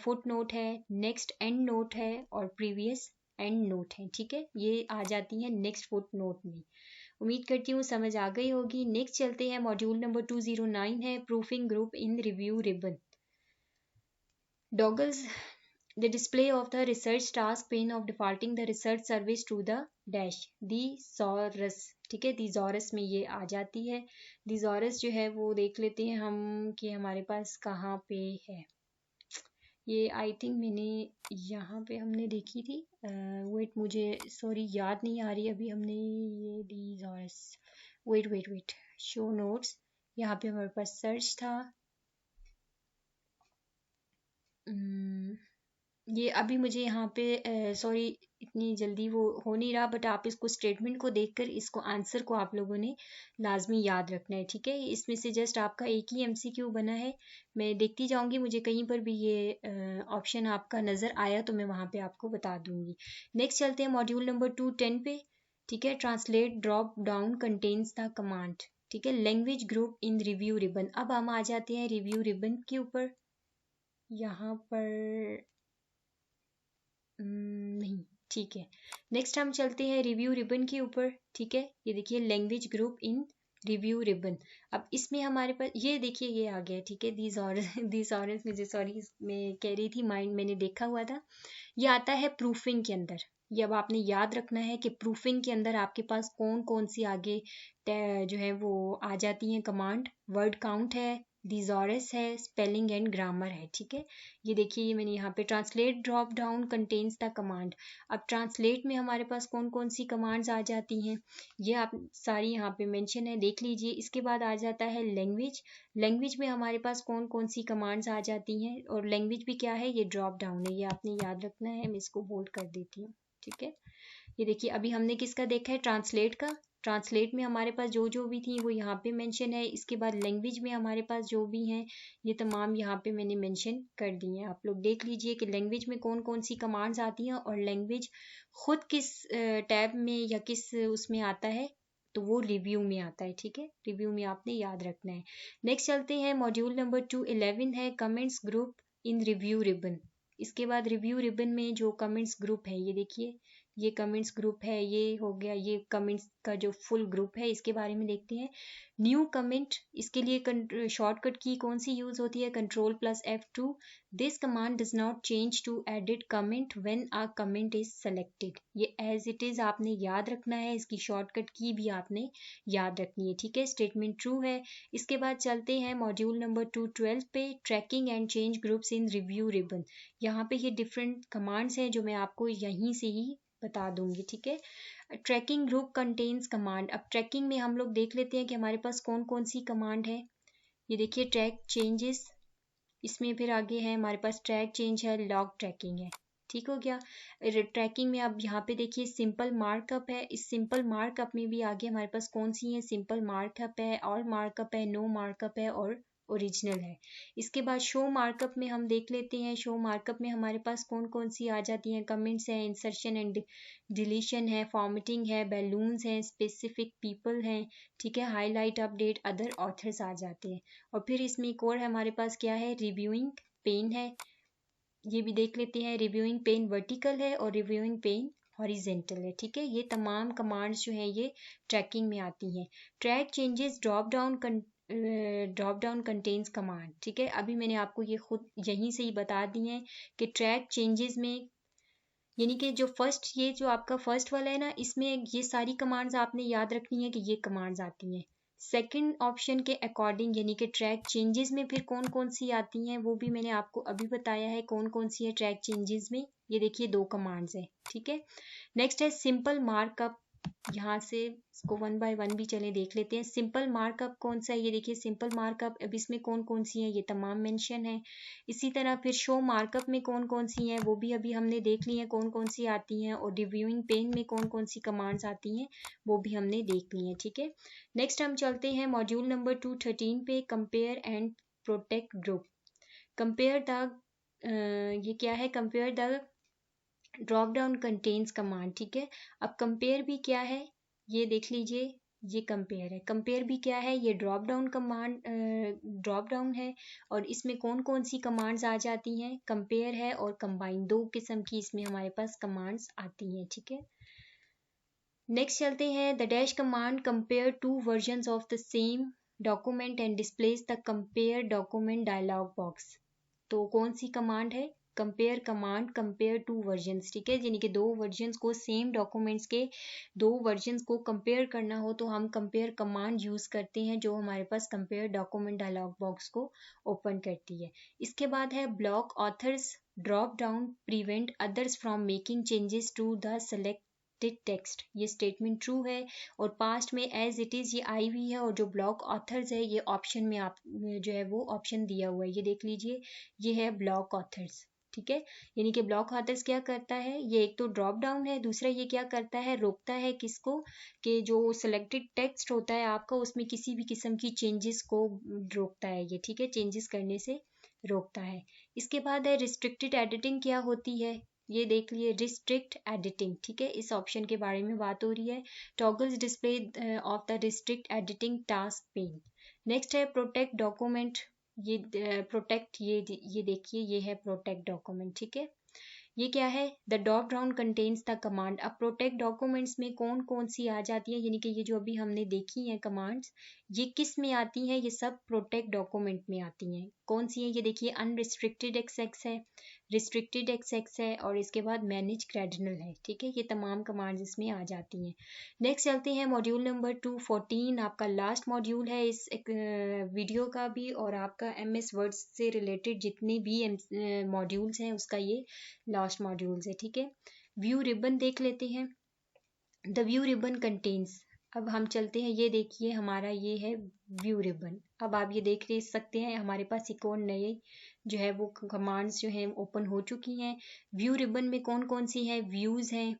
फुट नोट है, नेक्स्ट एंड नोट है, और प्रीवियस एंड नोट है, ठीक है। ये आ जाती है नेक्स्ट फुट नोट में। उम्मीद करती हूँ समझ आ गई होगी। नेक्स्ट चलते हैं, मॉड्यूल नंबर 209 है, proofing group in review ribbon toggles the display of the research task pane of defaulting the research service to the dash thesaurus, ठीक है। thesaurus में ये आ जाती है। thesaurus जो है वो देख लेते हैं हम कि हमारे पास कहाँ पे है। ये आई थिंक मैंने यहाँ पे हमने देखी थी, वेट मुझे सॉरी याद नहीं आ रही अभी, हमने ये thesaurus, वेट शो नोट्स, यहाँ पे हमारे पास सर्च था। ये अभी मुझे यहाँ पे सॉरी इतनी जल्दी वो हो नहीं रहा, बट आप इसको स्टेटमेंट को देखकर इसको आंसर को आप लोगों ने लाजमी याद रखना है, ठीक है। इसमें से जस्ट आपका एक ही MCQ बना है, मैं देखती जाऊंगी, मुझे कहीं पर भी ये ऑप्शन आपका नज़र आया तो मैं वहाँ पे आपको बता दूंगी। नेक्स्ट चलते हैं मॉड्यूल नंबर 210 पे, ठीक है। Translate drop down contains the command, ठीक है। Language group in review ribbon, अब हम आ जाते हैं रिव्यू रिबन के ऊपर। यहाँ पर नहीं, ठीक है। नेक्स्ट हम चलते हैं रिव्यू रिबन के ऊपर, ठीक है। ये देखिए language group in review ribbon. अब इसमें हमारे पास ये देखिए ये आ गया, ठीक है। दीज ऑरेंज मुझे सॉरी मैं कह रही थी, माइंड मैंने देखा हुआ था। ये आता है प्रूफिंग के अंदर। ये अब आपने याद रखना है कि प्रूफिंग के अंदर आपके पास कौन कौन सी आगे जो है वो आ जाती हैं कमांड। वर्ड काउंट है, थिसॉरस है, स्पेलिंग एंड ग्रामर है, ठीक है। ये देखिए, ये मैंने यहाँ पे translate drop down contains the command. अब ट्रांसलेट में हमारे पास कौन कौन सी कमांड्स आ जाती हैं, ये आप सारी यहाँ पे मेंशन है, देख लीजिए। इसके बाद आ जाता है लैंग्वेज। लैंग्वेज में हमारे पास कौन कौन सी कमांड्स आ जाती हैं, और लैंग्वेज भी क्या है, ये ड्रॉप डाउन है, ये आपने याद रखना है। मैं इसको बोल्ड कर देती हूँ, ठीक है। ये देखिए, अभी हमने किसका देखा है, ट्रांसलेट का। ट्रांसलेट में हमारे पास जो जो भी थी वो यहाँ पे मेंशन है। इसके बाद लैंग्वेज में हमारे पास जो भी हैं ये तमाम यहाँ पे मैंने मेंशन कर दी हैं। आप लोग देख लीजिए कि लैंग्वेज में कौन कौन सी कमांड्स आती हैं, और लैंग्वेज खुद किस टैब में या किस उसमें आता है, तो वो रिव्यू में आता है, ठीक है। रिव्यू में आपने याद रखना है। नेक्स्ट चलते हैं, मॉड्यूल नंबर 211 है comments group in review ribbon. इसके बाद रिव्यू रिबन में जो कमेंट्स ग्रुप है, ये देखिए, ये कमेंट्स ग्रुप है, ये हो गया, ये कमेंट्स का जो फुल ग्रुप है, इसके बारे में देखते हैं। न्यू कमेंट, इसके लिए शॉर्टकट की कौन सी यूज होती है, Ctrl+F2। This command does not change to edit comment when a comment is selected. ये एज इट इज आपने याद रखना है, इसकी शॉर्टकट की भी आपने याद रखनी है, ठीक है। स्टेटमेंट ट्रू है। इसके बाद चलते हैं मॉड्यूल नंबर 212 पे, tracking and change groups in review ribbon. यहाँ पे ये डिफरेंट कमांड्स हैं जो मैं आपको यहीं से ही बता दूंगी, ठीक है। Tracking group contains command. अब ट्रैकिंग में हम लोग देख लेते हैं कि हमारे पास कौन कौन सी कमांड है। ये देखिए, ट्रैक चेंजेस, इसमें फिर आगे है हमारे पास ट्रैक चेंज है, लॉग ट्रैकिंग है, ठीक हो गया। ट्रैकिंग में अब यहाँ पे देखिए सिंपल मार्कअप है। इस सिंपल मार्कअप में भी आगे हमारे पास कौन सी है, सिंपल मार्कअप है, ऑल मार्कअप है, नो मार्कअप है और ओरिजिनल है। इसके बाद शो मार्कअप में हम देख लेते हैं। शो मार्कअप में हमारे पास कौन कौन सी आ जाती हैं, कमेंट्स है, इंसर्शन एंड डिलीशन है, फॉर्मेटिंग है, बैलून्स हैं, स्पेसिफिक पीपल हैं, ठीक है, हाईलाइट, अपडेट, अदर ऑथर्स आ जाते हैं। और फिर इसमें एक और हमारे पास क्या है, रिव्यूइंग पेन है, ये भी देख लेते हैं। रिव्यूइंग पेन वर्टिकल है और रिव्यूइंग पेन हॉरिजेंटल है, ठीक है। ये तमाम कमांड्स जो है ये ट्रैकिंग में आती हैं। Track changes drop down contains command, ठीक है। अभी मैंने आपको ये खुद यहीं से ही बता दी है कि ट्रैक चेंजेस में, यानी कि जो फर्स्ट, ये जो आपका फर्स्ट वाला है ना, इसमें ये सारी कमांड्स आपने याद रखनी है कि ये कमांड्स आती हैं। सेकंड ऑप्शन के अकॉर्डिंग, यानी कि ट्रैक चेंजेस में फिर कौन कौन सी आती हैं वो भी मैंने आपको अभी बताया है कौन कौन सी है ट्रैक चेंजेस में। ये देखिए 2 कमांड्स है, ठीक है। नेक्स्ट है सिंपल मार्कअप। यहाँ से इसको 1 बाय 1 भी चले देख लेते हैं। सिंपल मार्कअप कौन सा है, ये देखिए सिंपल मार्कअप। अब इसमें कौन कौन सी है, ये तमाम मेंशन है। इसी तरह फिर शो मार्कअप में कौन कौन सी हैं वो भी अभी हमने देख ली हैं कौन कौन सी आती हैं, और रिव्यूइंग पेन में कौन कौन सी कमांड्स आती हैं वो भी हमने देख ली हैं, ठीक है। नेक्स्ट हम चलते हैं मॉड्यूल नंबर 213 पे, compare and protect group. Compare the, ये क्या है, compare the drop down contains command, ठीक है। अब कंपेयर भी क्या है ये देख लीजिए, ये कंपेयर है। कंपेयर भी क्या है, ये drop down command, drop down है, और इसमें कौन कौन सी कमांड्स आ जाती हैं, कंपेयर है और कंबाइन, 2 किस्म की इसमें हमारे पास कमांड्स आती हैं, ठीक है। नेक्स्ट चलते हैं, the dash command compare 2 versions of the same document and displays the compare document dialog box. तो कौन सी कमांड है, कंपेयर कमांड, कंपेयर 2 वर्जन्स, ठीक है। यानी कि 2 वर्जन्स को, सेम डॉक्यूमेंट्स के 2 वर्जन्स को कंपेयर करना हो तो हम कंपेयर कमांड यूज करते हैं, जो हमारे पास कंपेयर डॉक्यूमेंट डायलॉग बॉक्स को ओपन करती है। इसके बाद है block authors drop down prevent others from making changes to the select text. ये स्टेटमेंट ट्रू है और पास्ट में एज इट इज ये आई हुई है, और जो ब्लॉक ऑथर्स है ये ऑप्शन में आप जो है वो ऑप्शन दिया हुआ है, ये देख लीजिए, ये है ब्लॉक ऑथर्स, ठीक है। यानी कि ब्लॉक ऑथर्स क्या करता है, ये एक तो ड्रॉप डाउन है, दूसरा ये क्या करता है, रोकता है किसको, कि जो सिलेक्टेड टेक्स्ट होता है आपका उसमें किसी भी किस्म की चेंजेस को रोकता है ये, ठीक है, चेंजेस करने से रोकता है। इसके बाद है रिस्ट्रिक्टेड एडिटिंग क्या होती है, ये देख लिए, रिस्ट्रिक्ट एडिटिंग, ठीक है, इस ऑप्शन के बारे में बात हो रही है। Toggles display of the restrict editing task pen. Next है प्रोटेक्ट डॉक्यूमेंट, ये प्रोटेक्ट, ये देखिए, ये है प्रोटेक्ट डॉक्यूमेंट, ठीक है। ये क्या है, the drop down contains the command. अब प्रोटेक्ट डॉक्यूमेंट्स में कौन कौन सी आ जाती है, यानी कि ये जो अभी हमने देखी हैं कमांड्स, ये किस में आती हैं, ये सब प्रोटेक्ट डॉक्यूमेंट में आती हैं। कौन सी है, ये देखिए, अनरिस्ट्रिक्टेड एक्सेस है, रिस्ट्रिक्टेड एक्सेस है और इसके बाद मैनेज क्रेडिनल है। ठीक है, ये तमाम कमांड्स इसमें आ जाती हैं। नेक्स्ट चलते हैं मॉड्यूल नंबर 214, आपका लास्ट मॉड्यूल है इस वीडियो का भी और आपका MS वर्ड से रिलेटेड जितने भी मॉड्यूल्स हैं उसका ये लास्ट मॉड्यूल्स है। ठीक है, व्यू रिबन देख लेते हैं। द व्यू रिबन कंटेन्स, अब हम चलते हैं, ये देखिए हमारा ये है व्यू रिबन। अब आप ये देख सकते हैं हमारे पास एक और नए जो है वो कमांड्स जो हैं ओपन हो चुकी हैं। व्यू रिबन में कौन कौन सी हैं? व्यूज़ हैं,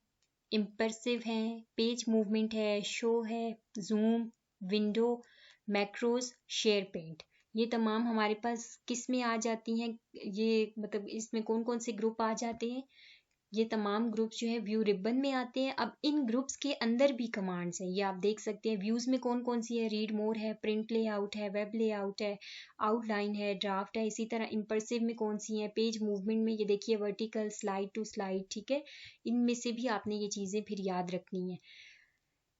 इम्पर्सिव हैं, पेज मूवमेंट है, शो है, zoom, window, macros, SharePoint. ये तमाम हमारे पास किस में आ जाती हैं? ये मतलब इसमें कौन कौन से ग्रुप आ जाते हैं? ये तमाम ग्रुप्स जो है व्यू रिबन में आते हैं। अब इन ग्रुप्स के अंदर भी कमांड्स हैं, ये आप देख सकते हैं। व्यूज में कौन कौन सी है? रीड मोर है, प्रिंट लेआउट है, वेब लेआउट है, आउटलाइन है, ड्राफ्ट है। इसी तरह इम्पर्सिव में कौन सी है? पेज मूवमेंट में ये देखिए वर्टिकल, स्लाइड टू स्लाइड। ठीक है, इनमें से भी आपने ये चीजें फिर याद रखनी है।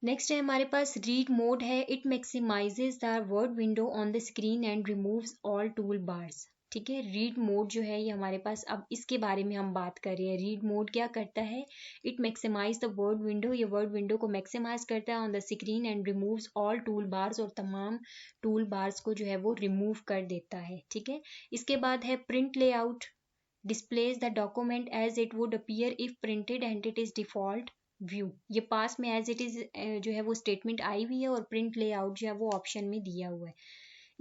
नेक्स्ट है हमारे पास रीड मोड है। It maximises the Word window on the screen and removes all tool bars. ठीक है, रीड मोड जो है ये हमारे पास, अब इसके बारे में हम बात कर रहे हैं। रीड मोड क्या करता है? It maximize the Word window, ये वर्ड विंडो को मैक्सिमाइज करता है on the screen and removes all tool bars, और तमाम टूल बार्स को जो है वो रिमूव कर देता है। ठीक है, इसके बाद है print layout, displays the document as it would appear if printed and it is default view. ये पास में एज इट इज जो है वो स्टेटमेंट आई हुई है और प्रिंट लेआउट जो है वो ऑप्शन में दिया हुआ है।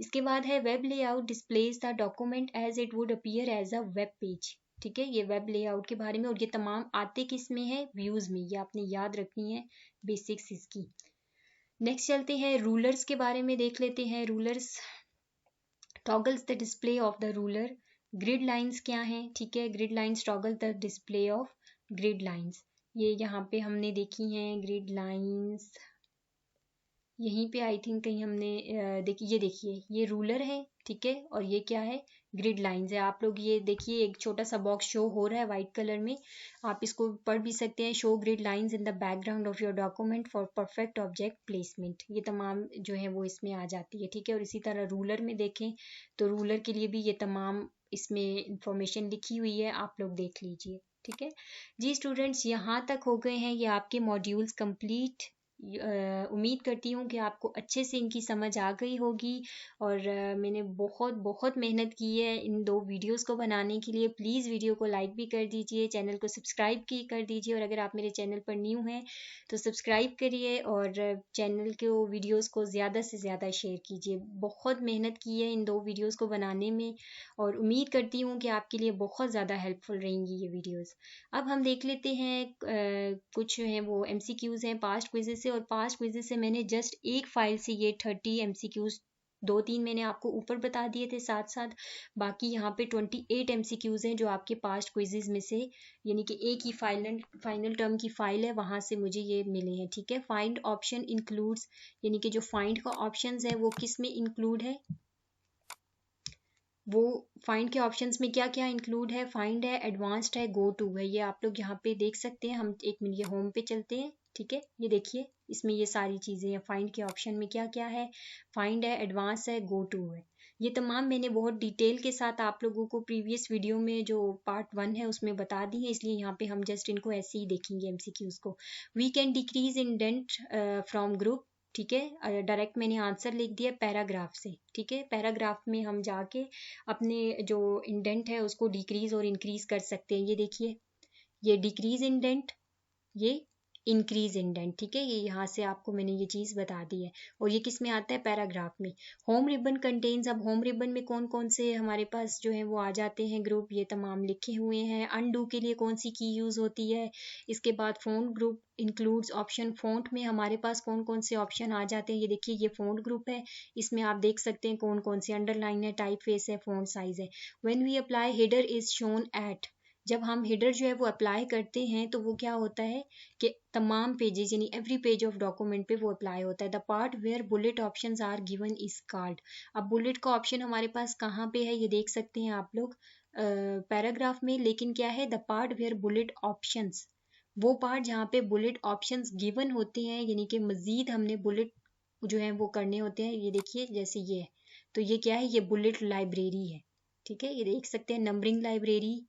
इसके बाद है web layout, displays the document as it would appear as a web page. ठीक है, ये वेब लेआउट के बारे में, और ये तमाम आते किस में है? व्यूज में। ये आपने याद रखनी है बेसिक्स इसकी। नेक्स्ट चलते हैं रूलर्स के बारे में देख लेते हैं। Rulers toggles the display of the ruler. Grid lines क्या हैं? ठीक है, grid lines toggle the display of grid lines. ये यहाँ पे हमने देखी हैं ग्रिड लाइंस, यहीं पे आई थिंक कहीं हमने देखी, ये देखिए ये रूलर है। ठीक है, और ये क्या है? ग्रिड लाइंस है। आप लोग ये देखिए एक छोटा सा बॉक्स शो हो रहा है वाइट कलर में, आप इसको पढ़ भी सकते हैं। Show grid lines in the background of your document for perfect object placement. ये तमाम जो है वो इसमें आ जाती है। ठीक है, और इसी तरह रूलर में देखें तो रूलर के लिए भी ये तमाम इसमें इंफॉर्मेशन लिखी हुई है, आप लोग देख लीजिए। ठीक है जी स्टूडेंट्स, यहाँ तक हो गए हैं ये आपके मॉड्यूल्स कंप्लीट। उम्मीद करती हूँ कि आपको अच्छे से इनकी समझ आ गई होगी, और मैंने बहुत बहुत मेहनत की है इन 2 वीडियोस को बनाने के लिए। प्लीज़ वीडियो को लाइक भी कर दीजिए, चैनल को सब्सक्राइब भी कर दीजिए, और अगर आप मेरे चैनल पर न्यू हैं तो सब्सक्राइब करिए और चैनल के वीडियोस को ज़्यादा से ज़्यादा शेयर कीजिए। बहुत मेहनत की है इन 2 वीडियोस को बनाने में, और उम्मीद करती हूँ कि आपके लिए बहुत ज़्यादा हेल्पफुल रहेंगी ये वीडियोस। अब हम देख लेते हैं कुछ हैं वो MCQs हैं पास्ट क्विजेस से, और पास्ट क्विजेस से मैंने जस्ट एक फाइल से ये 30 MCQs 2-3 मैंने आपको ऊपर बता दिए थे साथ साथ, बाकी यहाँ पे 28 MCQs हैं जो आपके पास्ट क्विजेस में से, यानी कि एक ही फाइनल टर्म की फाइल है, वहां से मुझे ये मिले हैं। ठीक है, फाइंड ऑप्शन इंक्लूड्स, यानी कि जो फाइंड का ऑप्शन है वो किस में इंक्लूड है? वो फाइंड के ऑप्शंस में क्या क्या इंक्लूड है? फाइंड है, एडवांस्ड है, गो टू है। ये आप लोग यहाँ पे देख सकते हैं। हम 1 मिनट ये होम पे चलते हैं। ठीक है, ये देखिए इसमें ये सारी चीज़ें हैं। फाइंड के ऑप्शन में क्या क्या है? फाइंड है, एडवांस है, गो टू है। ये तमाम मैंने बहुत डिटेल के साथ आप लोगों को प्रीवियस वीडियो में जो पार्ट 1 है उसमें बता दी है, इसलिए यहाँ पे हम जस्ट इनको ऐसे ही देखेंगे MCQs को। We can decrease indent from group. ठीक है, डायरेक्ट मैंने आंसर लिख दिया पैराग्राफ से। ठीक है, पैराग्राफ में हम जाके अपने जो इंडेंट है उसको डिक्रीज और इंक्रीज कर सकते हैं। ये देखिए ये डिक्रीज इंडेंट, ये इंक्रीज इंडेंट। ठीक है, ये यहाँ से आपको मैंने ये चीज़ बता दी है, और ये किस में आता है? पैराग्राफ में। होम रिबन कंटेन्स, अब होम रिबन में कौन कौन से हमारे पास जो है वो आ जाते हैं ग्रुप, ये तमाम लिखे हुए हैं। अनडू के लिए कौन सी की यूज़ होती है? इसके बाद font group includes option, font में हमारे पास कौन कौन से ऑप्शन आ जाते हैं? ये देखिए ये फ़ॉन्ट ग्रुप है, इसमें आप देख सकते हैं कौन कौन से, अंडरलाइन है, टाइप फेस है, फ़ॉन्ट साइज है। When we apply header is shown at, जब हम हेडर जो है वो अप्लाई करते हैं तो वो क्या होता है कि तमाम पेजेस यानी एवरी पेज ऑफ डॉक्यूमेंट पे वो अप्लाई होता है। The part where bullet options are given is called. अब बुलेट का ऑप्शन हमारे पास कहाँ पे है? ये देख सकते हैं आप लोग पैराग्राफ में, लेकिन क्या है? The part where bullet options, वो पार्ट जहाँ पे बुलेट ऑप्शंस गिवन होते हैं, यानी कि मजीद हमने बुलेट जो है वो करने होते हैं। ये देखिए जैसे ये है, तो ये क्या है? ये बुलेट लाइब्रेरी है। ठीक है, ये देख सकते हैं नंबरिंग लाइब्रेरी,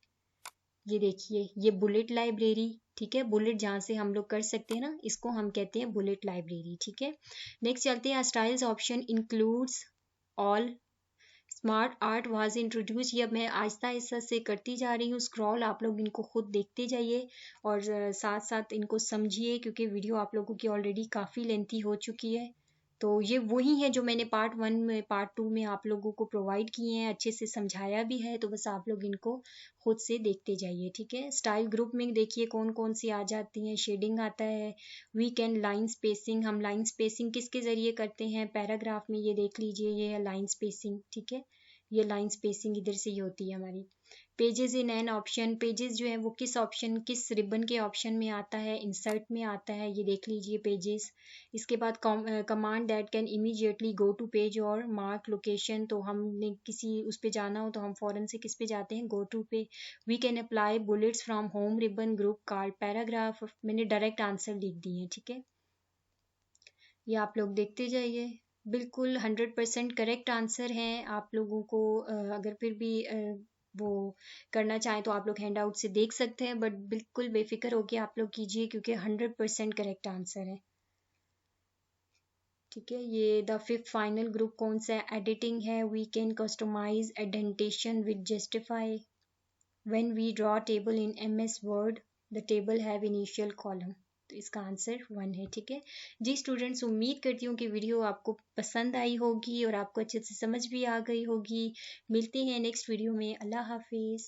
ये देखिए, ये बुलेट लाइब्रेरी, ठीक है, बुलेट जहाँ से हम लोग कर सकते हैं ना, इसको हम कहते हैं बुलेट लाइब्रेरी, ठीक है। नेक्स्ट चलते हैं, styles option includes all smart art was introduce. ये अब मैं आहिस्ता आहिस्ता से करती जा रही हूँ स्क्रॉल, आप लोग इनको खुद देखते जाइए और साथ साथ इनको समझिए, क्योंकि वीडियो आप लोगों की ऑलरेडी काफ़ी लेंथी हो चुकी है। तो ये वही है जो मैंने पार्ट 1 में पार्ट 2 में आप लोगों को प्रोवाइड किए हैं, अच्छे से समझाया भी है, तो बस आप लोग इनको खुद से देखते जाइए, ठीक है। स्टाइल ग्रुप में देखिए कौन कौन सी आ जाती हैं, शेडिंग आता है, वीक एंड लाइन स्पेसिंग, हम लाइन स्पेसिंग किसके ज़रिए करते हैं, पैराग्राफ में ये देख लीजिए, ये है लाइन स्पेसिंग, ठीक है। ये लाइन स्पेसिंग इधर से ही होती है हमारी। Pages in an option, pages जो है वो किस ऑप्शन, किस रिबन के ऑप्शन में आता है, इंसर्ट में आता है, ये देख लीजिए पेजेस। इसके बाद command that can immediately go to page और मार्क लोकेशन, तो हमने किसी उस पे जाना हो तो हम फौरन से किस पे जाते हैं, गो टू पे। We can apply bullets from home ribbon group card paragraph, मैंने डायरेक्ट आंसर लिख दिए हैं, ठीक है। ये आप लोग देखते जाइए, बिल्कुल 100% करेक्ट आंसर हैं। आप लोगों को अगर फिर भी वो करना चाहें तो आप लोग हैंड आउट से देख सकते हैं, बट बिल्कुल बेफिक्र होके आप लोग कीजिए, क्योंकि 100% करेक्ट आंसर है, ठीक है। ये द फिफ्थ फाइनल ग्रुप कौन सा है, एडिटिंग है। We can customise indentation with justify when we draw table in MS Word, the table have initial column, तो इसका आंसर 1 है, ठीक है जी। स्टूडेंट्स, उम्मीद करती हूँ कि वीडियो आपको पसंद आई होगी और आपको अच्छे से समझ भी आ गई होगी। मिलते हैं नेक्स्ट वीडियो में, अल्लाह हाफिज़।